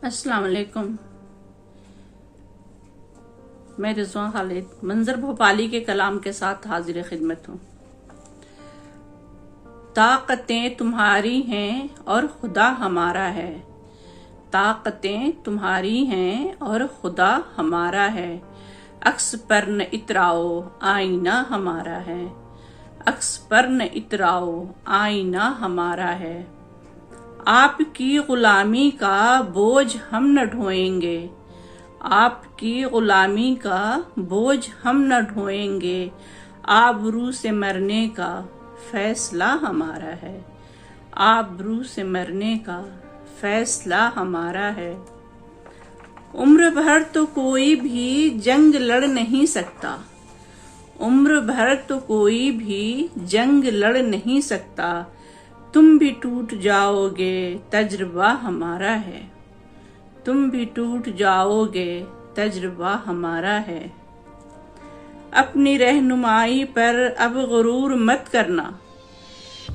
अस्सलाम वालेकुम। मैं रिजवान खालिद मंजर भोपाली के कलाम के साथ हाजिर खिदमत हूँ। ताकतें तुम्हारी हैं और खुदा हमारा है। ताकतें तुम्हारी हैं और खुदा हमारा है। अक्स पर न इतराओ आईना हमारा है। अक्स पर न इतराओ आईना हमारा है। आपकी गुलामी का बोझ हम न ढोएंगे। आपकी गुलामी का बोझ हम न ढोएंगे। आबरू से मरने का फैसला हमारा है। आबरू से मरने का फैसला हमारा है। उम्र भर तो कोई भी जंग लड़ नहीं सकता। उम्र भर तो कोई भी जंग लड़ नहीं सकता। तुम भी टूट जाओगे तजुर्बा हमारा है। तुम भी टूट जाओगे तजुर्बा हमारा है। अपनी रहनुमाई पर अब गुरूर मत करना।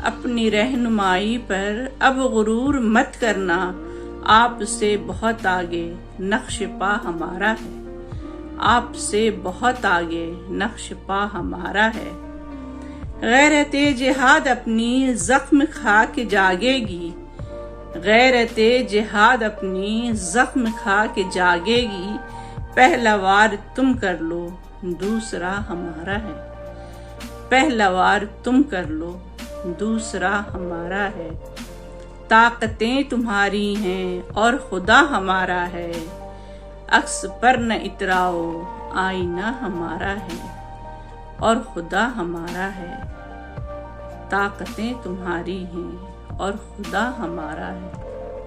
अपनी रहनुमाई पर अब गुरूर मत करना। आपसे बहुत आगे नक्श पा हमारा है। आपसे बहुत आगे नक्श पा हमारा है। गैरते जिहाद अपनी जख्म खा के जागेगी। गैरते जिहाद अपनी जख्म खा के जागेगी। पहला वार तुम कर लो दूसरा हमारा है। पहला वार तुम कर लो दूसरा हमारा है। ताकतें तुम्हारी हैं और खुदा हमारा है। अक्स पर न इतराओ आईना हमारा है और खुदा हमारा है। ताकतें तुम्हारी हैं और खुदा हमारा है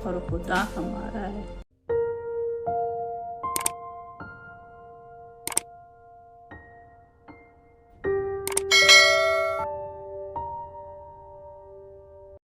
और खुदा हमारा है।